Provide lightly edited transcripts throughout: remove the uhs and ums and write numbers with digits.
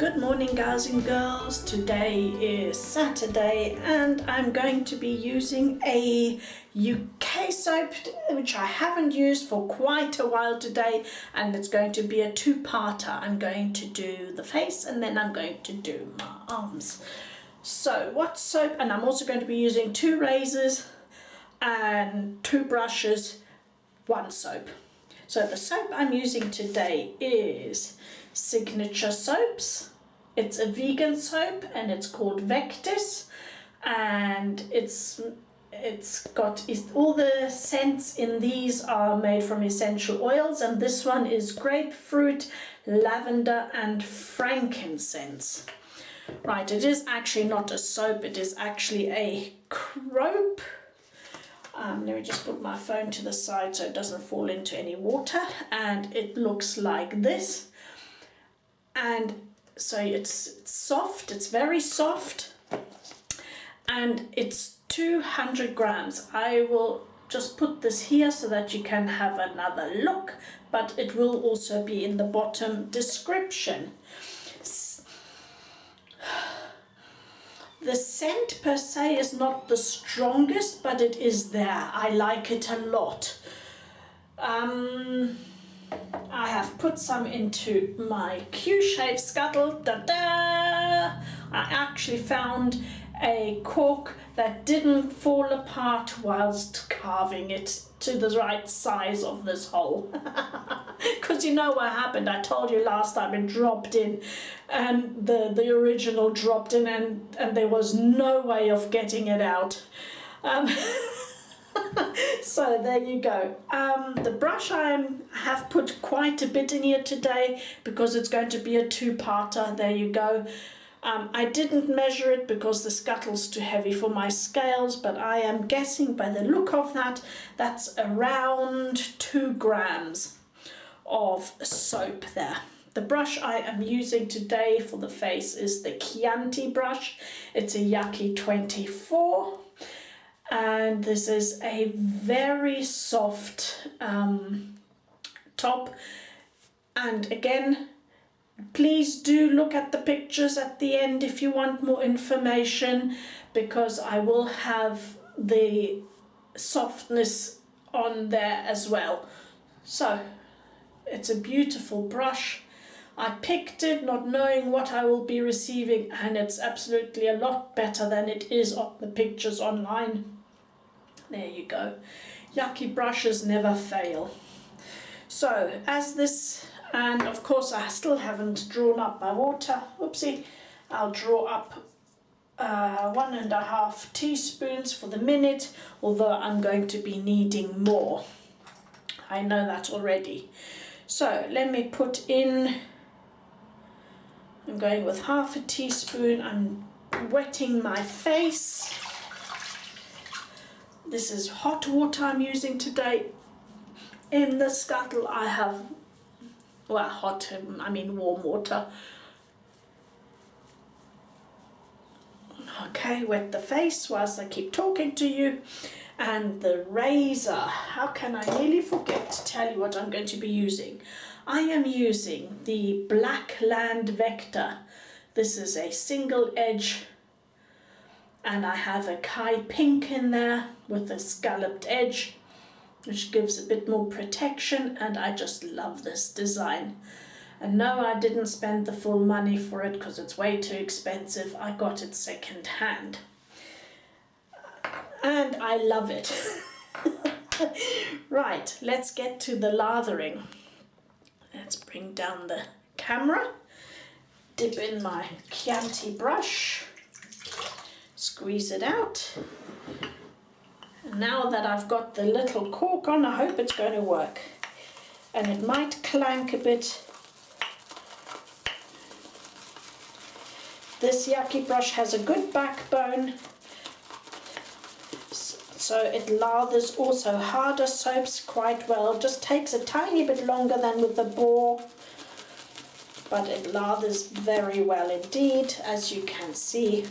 Good morning, guys and girls. Today is Saturday and I'm going to be using a UK soap which I haven't used for quite a while today, and it's going to be a two-parter. I'm going to do the face and then I'm going to do my arms. So what soap? And I'm also going to be using 2 razors and 2 brushes, 1 soap. So the soap I'm using today is Signature Soaps. It's a vegan soap and it's called Vectis, and all the scents in these are made from essential oils, and this one is grapefruit, lavender and frankincense. Right, it is actually not a soap, it is actually a croap. Let me just put my phone to the side so it doesn't fall into any water, and it looks like this. And so it's soft, it's very soft, and it's 200 grams. I will just put this here so that you can have another look, but it will also be in the bottom description. The scent per se is not the strongest, but it is there. I like it a lot. I have put some into my Q-shaped Scuttle. Da-da! I actually found a cork that didn't fall apart whilst carving it to the right size of this hole. Because you know what happened, I told you last time it dropped in, and the original dropped in, and there was no way of getting it out. So there you go. The brush I have put quite a bit in here today because it's going to be a two-parter. There you go. I didn't measure it because the Scuttle's too heavy for my scales, but I am guessing by the look of that, that's around 2 grams of soap there. The brush I am using today for the face is the Chianti brush. It's a Yaqi 24. And this is a very soft top. And again, please do look at the pictures at the end if you want more information, because I will have the softness on there as well. So it's a beautiful brush. I picked it not knowing what I will be receiving, and it's absolutely a lot better than it is on the pictures online. There you go. Yaqi brushes never fail. So as this, and of course I still haven't drawn up my water. Oopsie. I'll draw up 1.5 teaspoons for the minute, although I'm going to be needing more. I know that already. So let me put in, I'm going with 1/2 teaspoon. I'm wetting my face. This is hot water I'm using today. In the Scuttle I have, well, hot, I mean warm water. Okay, wet the face whilst I keep talking to you. And the razor, how can I nearly forget to tell you what I'm going to be using? I am using the Blackland Vector. This is a single edge, and I have a Kai pink in there with a scalloped edge, which gives a bit more protection, and I just love this design. And no, I didn't spend the full money for it because it's way too expensive. I got it second hand. And I love it. Right, let's get to the lathering. Let's bring down the camera, dip in my Chianti brush, squeeze it out. And now that I've got the little cork on, I hope it's going to work. And it might clank a bit. This Yaqi brush has a good backbone, so it lathers also harder soaps quite well. Just takes a tiny bit longer than with the Boar, but it lathers very well indeed, as you can see.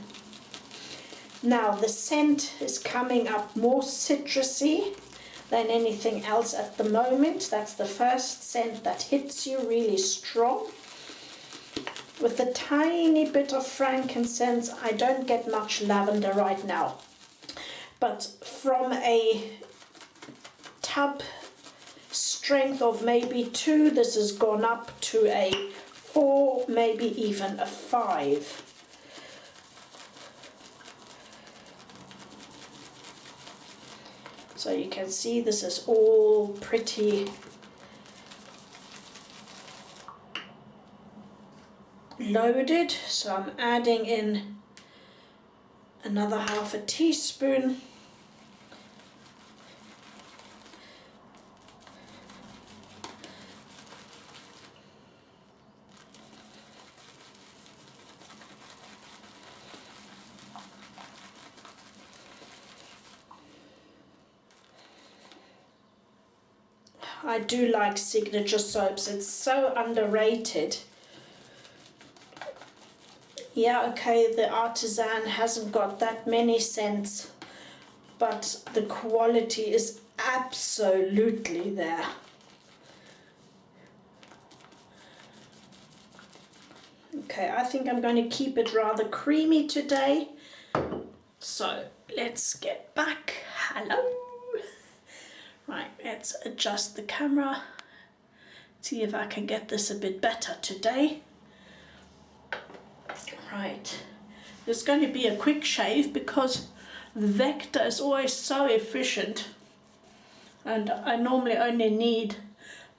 Now the scent is coming up more citrusy than anything else at the moment. That's the first scent that hits you really strong. with a tiny bit of frankincense. I don't get much lavender right now, but from a tub strength of maybe 2, this has gone up to a 4, maybe even a 5. So you can see this is all pretty loaded. So I'm adding in another half a teaspoon. I do like Signature soaps, it's so underrated. Yeah, okay, the Artisan hasn't got that many scents, but the quality is absolutely there. Okay, I think I'm going to keep it rather creamy today. So let's get back. Hello. Right, let's adjust the camera. See if I can get this a bit better today. Right, there's going to be a quick shave because the Vector is always so efficient, and I normally only need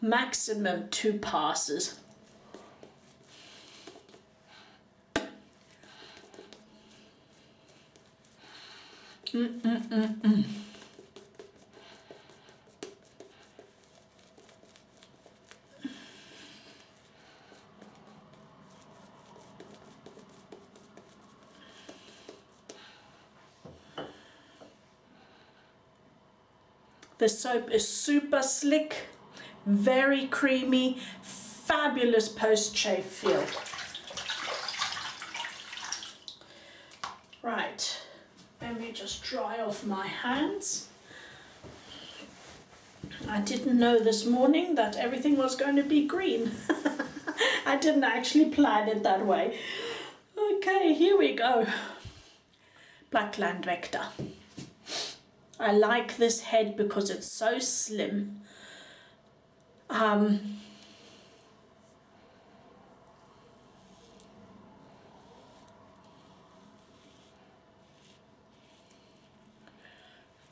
maximum 2 passes. The soap is super slick, very creamy, fabulous post-shave feel. Right, let me just dry off my hands. I didn't know this morning that everything was going to be green. I didn't actually plan it that way. Okay, here we go. Blackland Vector. I like this head because it's so slim.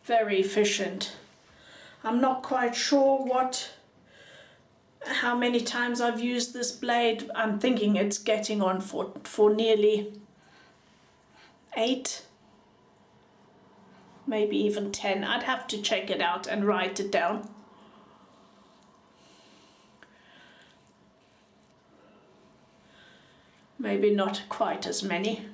Very efficient. I'm not quite sure how many times I've used this blade. I'm thinking it's getting on for nearly 8. Maybe even 10. I'd have to check it out and write it down. Maybe not quite as many.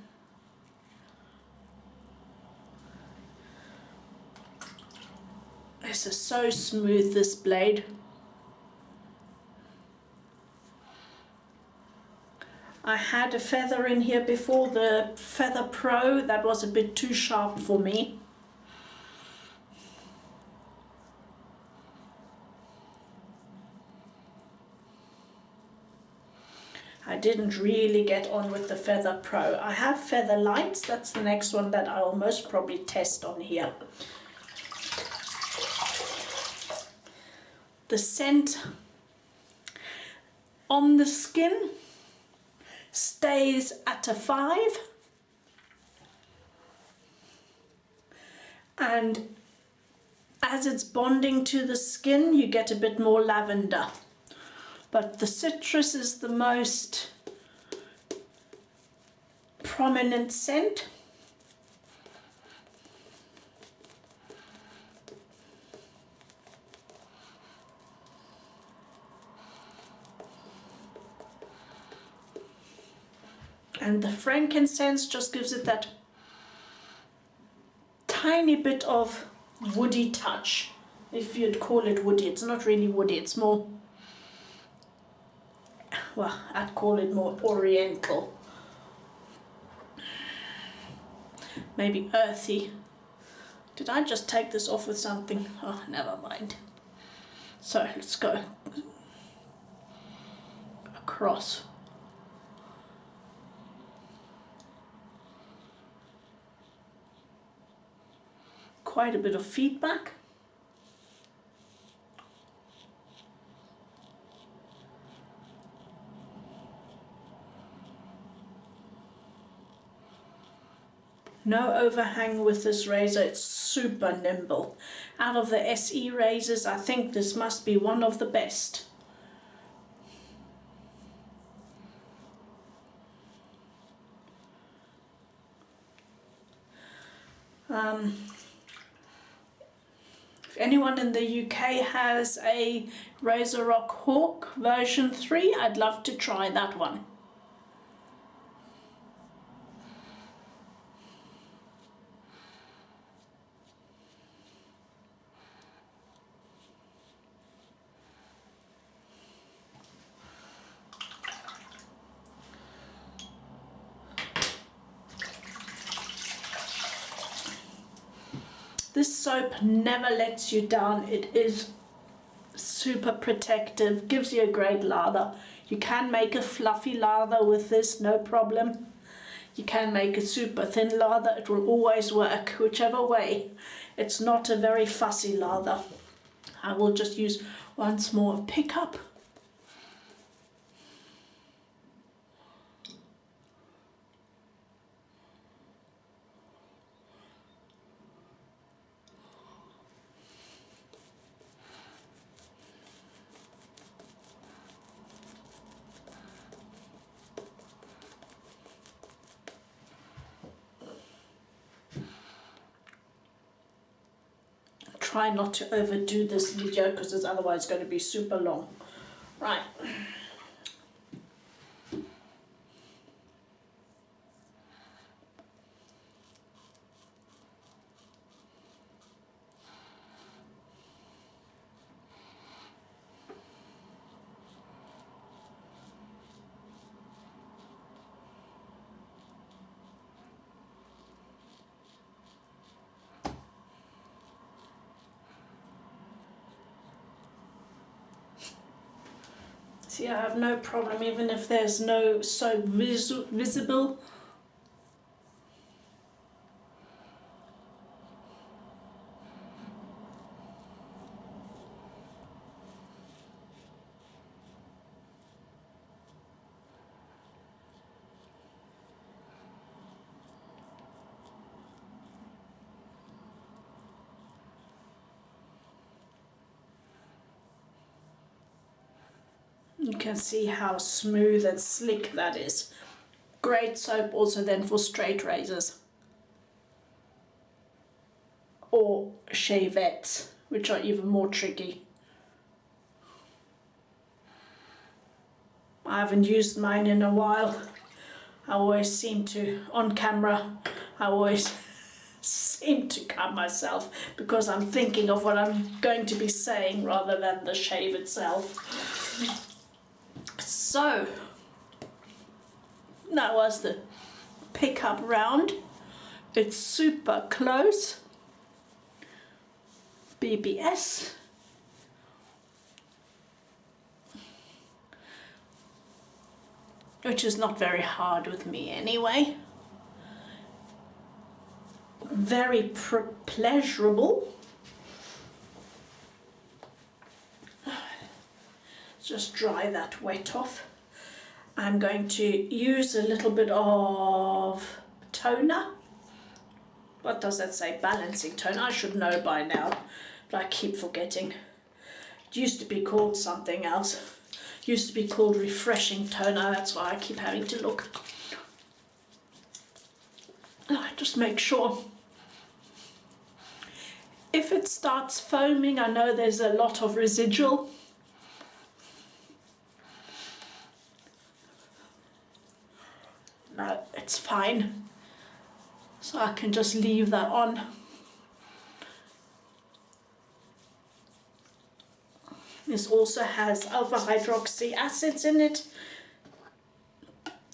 This is so smooth, this blade. I had a feather in here before, the Feather Pro, that was a bit too sharp for me. I didn't really get on with the Feather Pro. I have Feather Lights, that's the next one that I'll most probably test on here. The scent on the skin stays at a 5, and as it's bonding to the skin you get a bit more lavender. But the citrus is the most prominent scent. And the frankincense just gives it that tiny bit of woody touch, if you'd call it woody. It's not really woody, it's more, well, I'd call it more oriental. Maybe earthy. Did I just take this off with something? Oh, never mind. So let's go across. quite a bit of feedback. No overhang with this razor, it's super nimble. Out of the SE razors, I think this must be one of the best. If anyone in the UK has a RazorRock Hawk version 3, I'd love to try that one. This soap never lets you down. It is super protective, gives you a great lather. You can make a fluffy lather with this, no problem. You can make a super thin lather, it will always work, whichever way. It's not a very fussy lather. I will just use once more pickup. Try not to overdo this video because it's otherwise going to be super long. Right. See, I have no problem even if there's no soap visible. You can see how smooth and slick that is. Great soap also then for straight razors or shavettes, which are even more tricky. I haven't used mine in a while. I always seem to, on camera, I always seem to cut myself because I'm thinking of what I'm going to be saying rather than the shave itself. So, that was the pickup round. It's super close. BBS. Which is not very hard with me anyway. Very pleasurable. Just dry that wet off. I'm going to use a little bit of toner. What does that say? Balancing toner. I should know by now, but I keep forgetting. It used to be called something else. It used to be called refreshing toner. That's why I keep having to look. Just make sure. If it starts foaming, I know there's a lot of residual. No, it's fine. So I can just leave that on. This also has alpha hydroxy acids in it.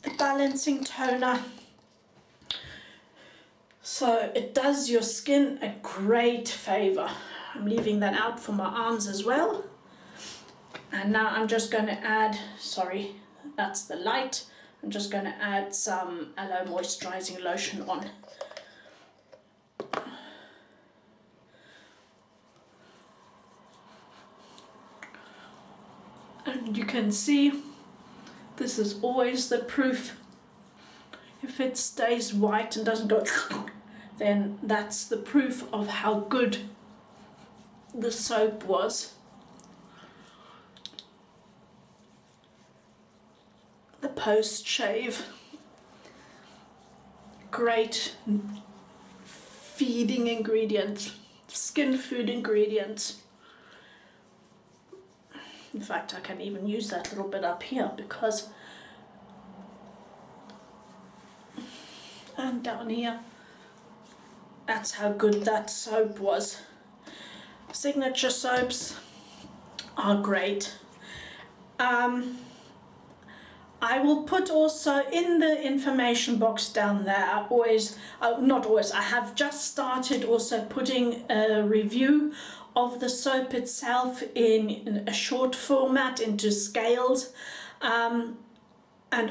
The balancing toner. So it does your skin a great favor. I'm leaving that out for my arms as well. And now I'm just going to add, sorry, that's the light. I'm just going to add some Aloe Moisturizing Lotion on. And you can see this is always the proof. If it stays white and doesn't go, then that's the proof of how good the soap was. The post shave, great feeding ingredients, skin food ingredients. In fact, I can even use that little bit up here because, and down here, that's how good that soap was. Signature soaps are great. I will put also in the information box down there, I have just started also putting a review of the soap itself in a short format into scales, and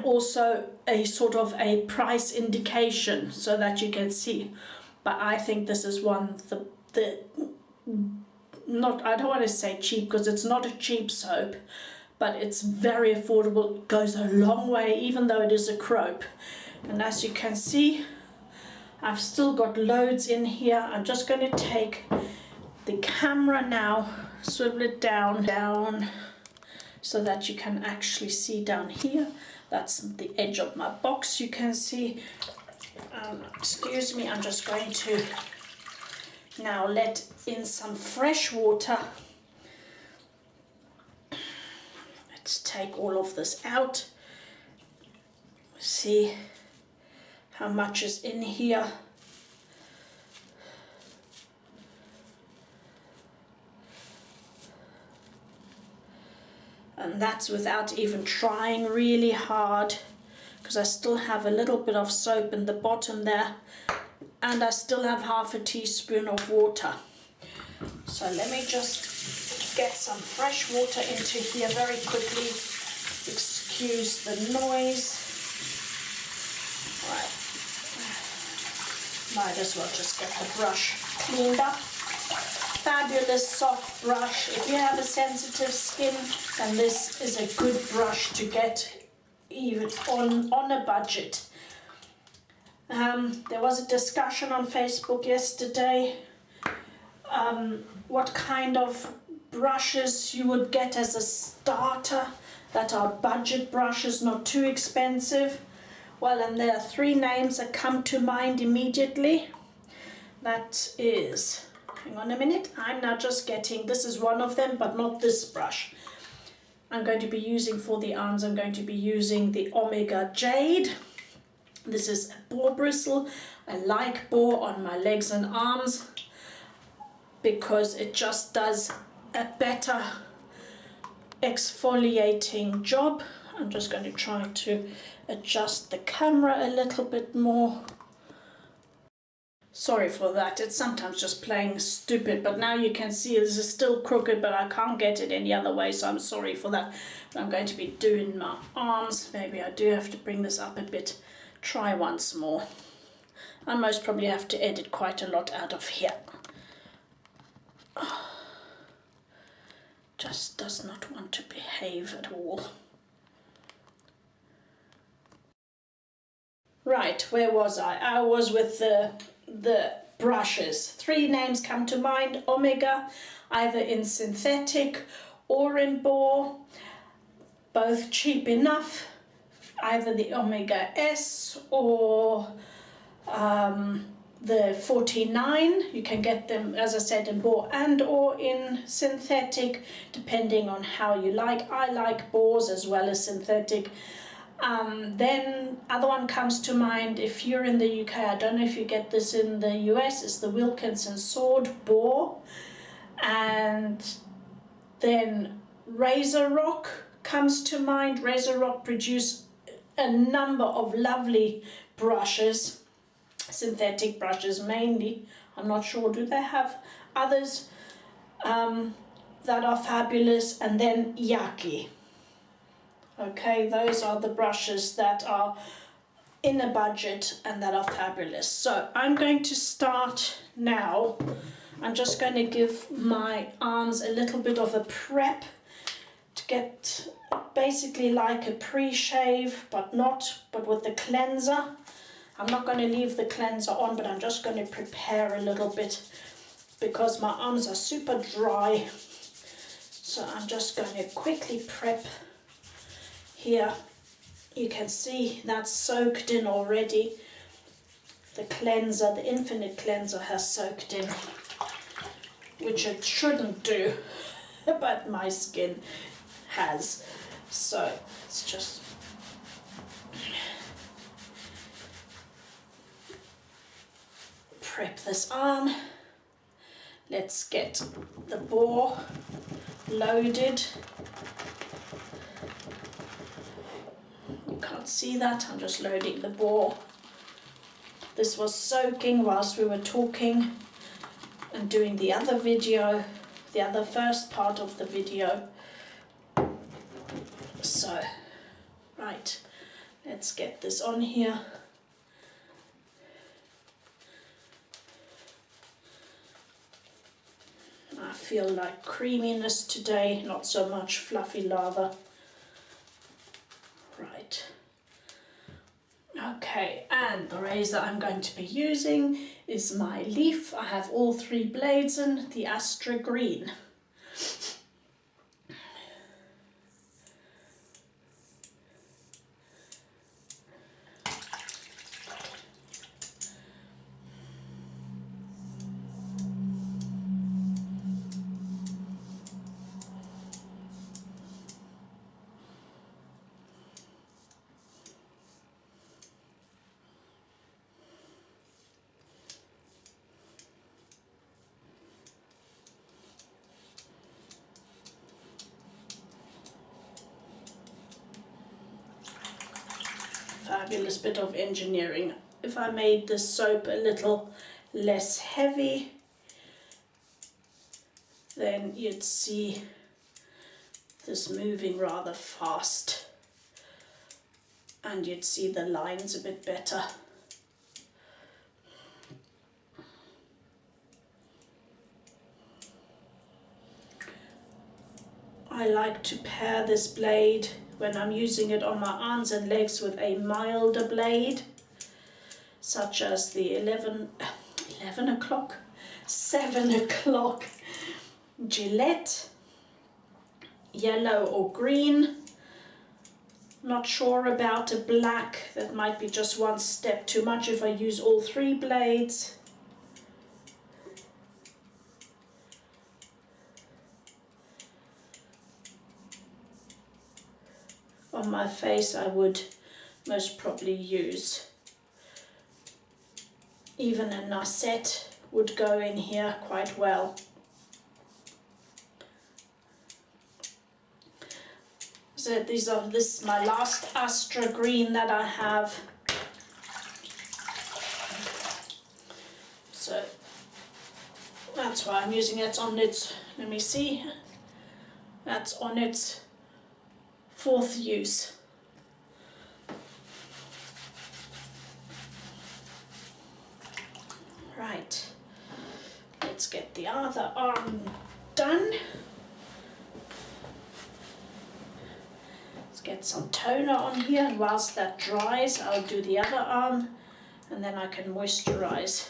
also a sort of a price indication so that you can see. But I think this is one of the not, I don't want to say cheap because it's not a cheap soap, but it's very affordable. It goes a long way even though it is a croap. And as you can see, I've still got loads in here. I'm just going to take the camera now, swivel it down so that you can actually see down here. That's the edge of my box, you can see. Excuse me, I'm just going to now let in some fresh water. Let's take all of this out. See how much is in here. And that's without even trying really hard, because I still have a little bit of soap in the bottom there, and I still have half a teaspoon of water. So let me just get some fresh water into here very quickly. Excuse the noise. Right. Might as well just get the brush cleaned up. Fabulous soft brush. If you have a sensitive skin, then this is a good brush to get even on a budget. There was a discussion on Facebook yesterday what kind of brushes you would get as a starter that are budget brushes, not too expensive. Well, and there are three names that come to mind immediately. That is, hang on a minute, I'm now just getting, this is one of them, but not this brush. I'm going to be using for the arms, I'm going to be using the Omega Jade. This is a boar bristle. I like boar on my legs and arms because it just does a better exfoliating job. I'm just going to try to adjust the camera a little bit more. Sorry for that, it's sometimes just playing stupid, but now you can see this is still crooked, but I can't get it any other way, so I'm sorry for that. But I'm going to be doing my arms. Maybe I do have to bring this up a bit. Try once more. I most probably have to edit quite a lot out of here. Just does not want to behave at all. Right, where was I? I was with the brushes. Three names come to mind: Omega, either in synthetic or in boar, both cheap enough, either the Omega S or the 49. You can get them, as I said, in boar and or in synthetic, depending on how you like. I like boars as well as synthetic. Then other one comes to mind, if you're in the UK, I don't know if you get this in the US, is the Wilkinson Sword Boar. And then Razor Rock comes to mind. Razor Rock produce a number of lovely brushes, synthetic brushes mainly. I'm not sure, do they have others that are fabulous? And then Yaqi. Okay, those are the brushes that are in a budget and that are fabulous. So I'm going to start now. I'm just going to give my arms a little bit of a prep to get basically like a pre-shave, but with the cleanser. I'm not going to leave the cleanser on, but I'm just going to prepare a little bit because my arms are super dry. So I'm just going to quickly prep here. You can see that's soaked in already. The cleanser, the Infinite Cleanser has soaked in, which it shouldn't do, but my skin has. So it's just prep this arm. Let's get the Boar loaded. You can't see that, I'm just loading the Boar. This was soaking whilst we were talking and doing the other video, the other first part of the video. So, right, let's get this on here. I feel like creaminess today, not so much fluffy lather. Right. Okay, and the razor I'm going to be using is my Leaf. I have all 3 blades in, the Astra green. Fabulous bit of engineering. If I made this soap a little less heavy, then you'd see this moving rather fast and you'd see the lines a bit better. I like to pair this blade when I'm using it on my arms and legs with a milder blade, such as the 7 o'clock Gillette, yellow or green. Not sure about a black, that might be just one step too much if I use all 3 blades. On my face I would most probably use even a Nasset would go in here quite well. So this is my last Astra green that I have. So that's why I'm using it on its, let me see, that's on its 4th use. Right, let's get the other arm done. Let's get some toner on here, and whilst that dries I'll do the other arm and then I can moisturize.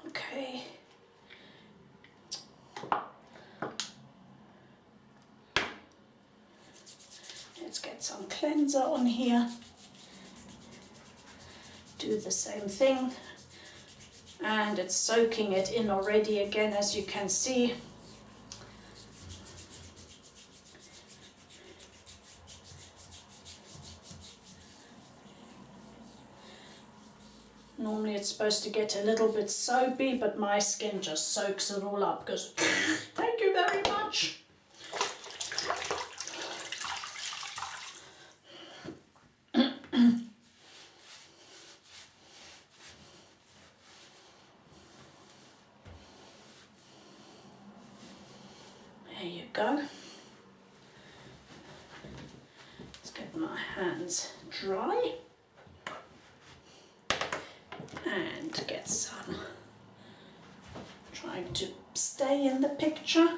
Okay. Let's get some cleanser on here. Do the same thing. And it's soaking it in already again, as you can see. Normally it's supposed to get a little bit soapy, but my skin just soaks it all up, goes, thank you very much. go. Let's get my hands dry and get some, trying to stay in the picture.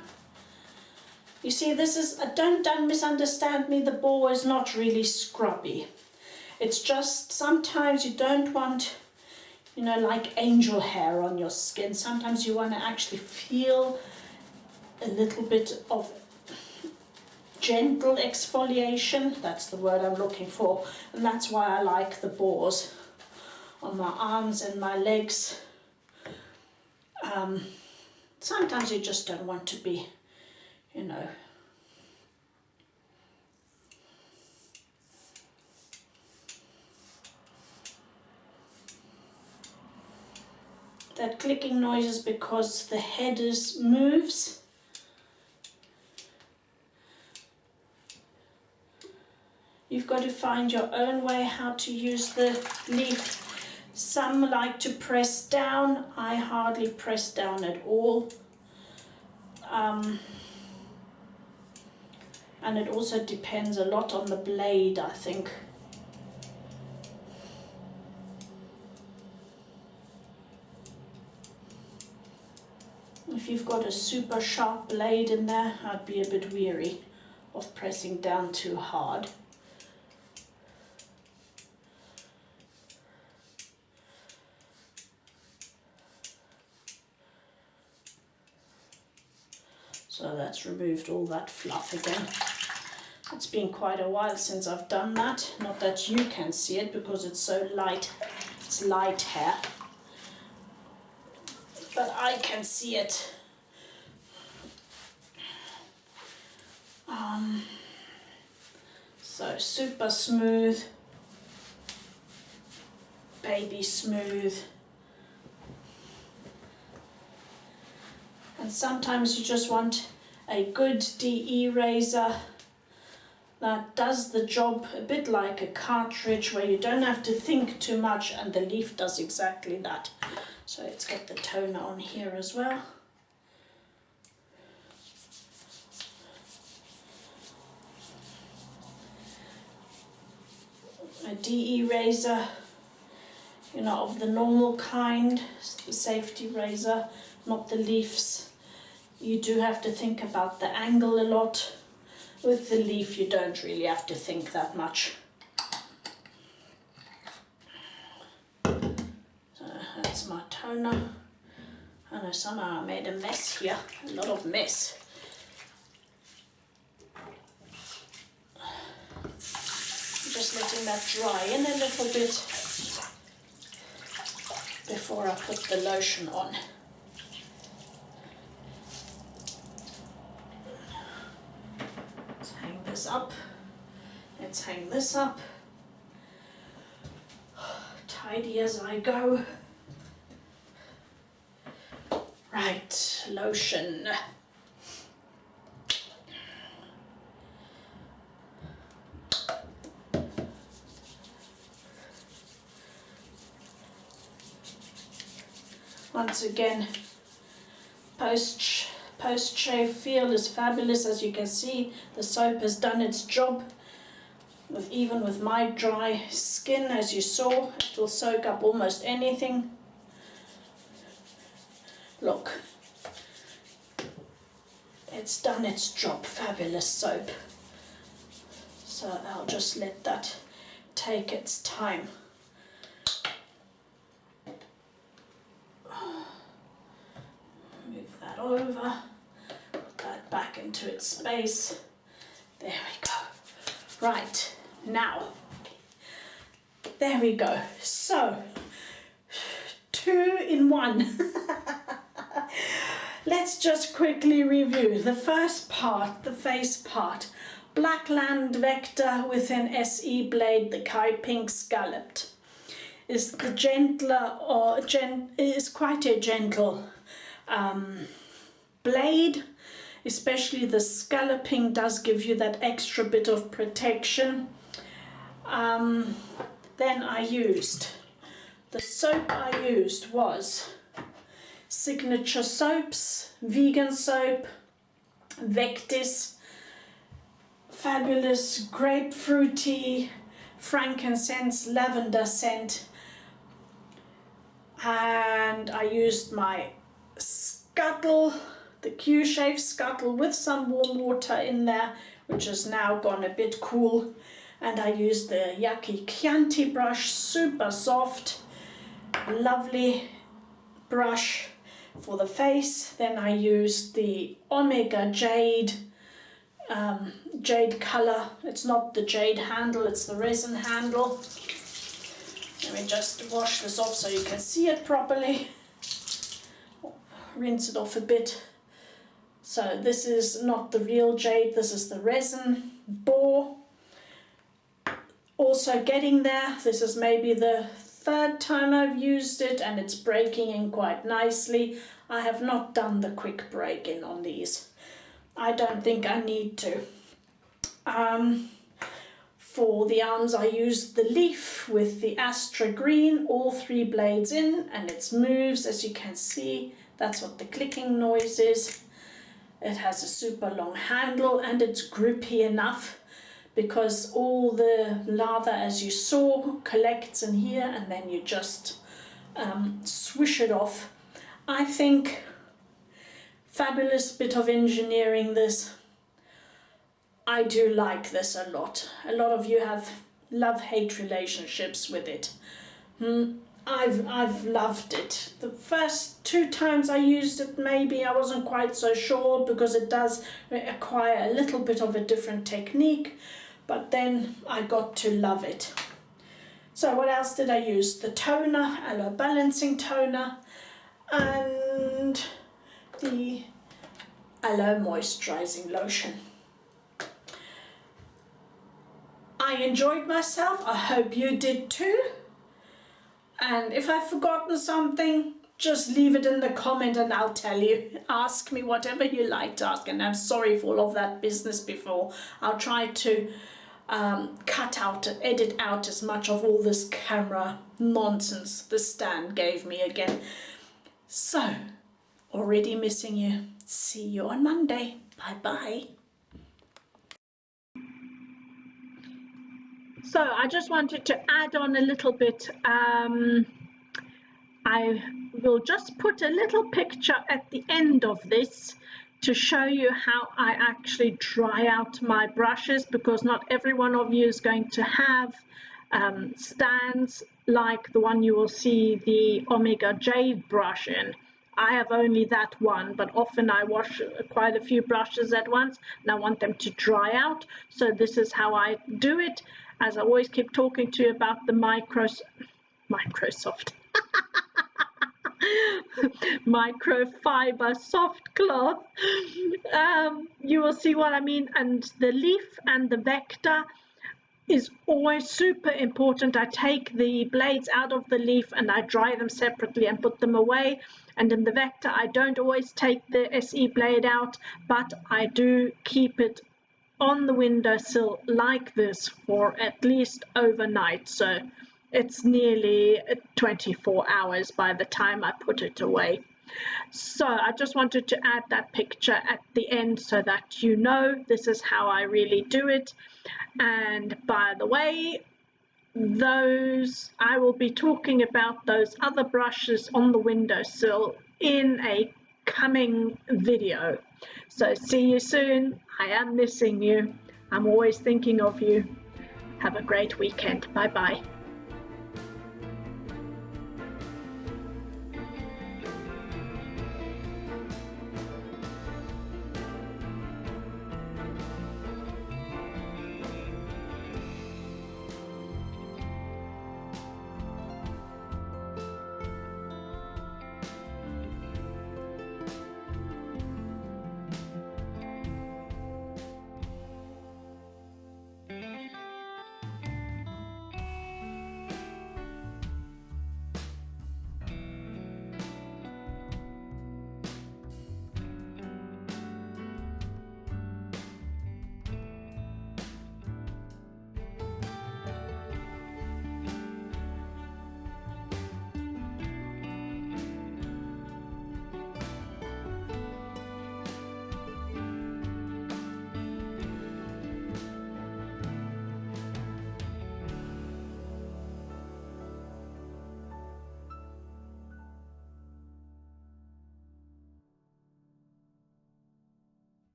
You see, this is, don't misunderstand me, the Boar is not really scrubby. It's just sometimes you don't want, you know, like angel hair on your skin. Sometimes you want to actually feel a little bit of gentle exfoliation. That's the word I'm looking for. And that's why I like the Boars on my arms and my legs. Sometimes you just don't want to be, you know, that clicking noise is because the head moves. You've got to find your own way how to use the leaf. Some like to press down. I hardly press down at all. And it also depends a lot on the blade, I think. If you've got a super sharp blade in there, I'd be a bit weary of pressing down too hard. So that's removed all that fluff again. It's been quite a while since I've done that. Not that you can see it because it's so light. It's light hair. But I can see it. So super smooth. Baby smooth. And sometimes you just want a good DE razor that does the job a bit like a cartridge, where you don't have to think too much, and the leaf does exactly that. So let's get the toner on here as well. A DE razor, you know, of the normal kind, the safety razor, not the leaves. You do have to think about the angle a lot. With the leaf, you don't really have to think that much. So that's my toner. I know somehow I made a mess here, a lot of mess. Just letting that dry in a little bit before I put the lotion on. Up. Let's hang this up. Tidy as I go. Right, lotion. Once again, post-shave feel is fabulous. As you can see, the soap has done its job. Even with my dry skin, as you saw, it will soak up almost anything. Look, it's done its job. Fabulous soap. So I'll just let that take its time. Move that over, put that back into its space. There we go. Right, now, there we go. So, 2 in 1. Let's just quickly review the first part, the face part. Blackland Vector with an SE blade, the Kai Pink Scalloped. Is the gentler, or is quite a gentle blade. Especially the scalloping does give you that extra bit of protection. Then I used, the soap I used was Signature Soaps, vegan soap. Vectis, fabulous grapefruity, frankincense, lavender scent. And I used my Scuttle, the Q-shaped Scuttle, with some warm water in there, which has now gone a bit cool. And I used the Yaqi Chianti brush, super soft, lovely brush for the face. Then I used the Omega Jade, Jade color. It's not the Jade handle, it's the resin handle. Let me just wash this off so you can see it properly. Rinse it off a bit. So this is not the real Jade, this is the resin. Boar. Also getting there. This is maybe the third time I've used it and it's breaking in quite nicely. I have not done the quick break-in on these. I don't think I need to. For the arms I used the leaf with the Astra green, all 3 blades in, and it moves, as you can see. That's what the clicking noise is. It has a super long handle and it's grippy enough because all the lather, as you saw, collects in here and then you just swish it off. I think fabulous bit of engineering this. I do like this a lot. A lot of you have love-hate relationships with it. I've loved it. The first 2 times I used it, maybe I wasn't quite so sure because it does require a little bit of a different technique, but then I got to love it. So what else did I use? The toner, Aloe Balancing Toner, and the Aloe Moisturizing Lotion. I enjoyed myself. I hope you did too. And if I've forgotten something, just leave it in the comment and I'll tell you. Ask me whatever you like to ask. And I'm sorry for all of that business before. I'll try to edit out as much of all this camera nonsense the stand gave me again. So, already missing you. See you on Monday. Bye-bye. So I just wanted to add on a little bit. I will just put a little picture at the end of this to show you how I actually dry out my brushes, because not every one of you is going to have stands like the one you will see the Omega Jade brush in. I have only that one, but often I wash quite a few brushes at once and I want them to dry out. So this is how I do it. As I always keep talking to you about the Microsoft microfiber soft cloth, you will see what I mean. And the leaf and the vector is always super important. I take the blades out of the leaf and I dry them separately and put them away. And in the vector, I don't always take the SE blade out, but I do keep it on the windowsill like this for at least overnight. So it's nearly 24 hours by the time I put it away. So I just wanted to add that picture at the end so that you know this is how I really do it. And by the way, I will be talking about those other brushes on the windowsill in a coming video. So see you soon. I am missing you. I'm always thinking of you. Have a great weekend. Bye bye.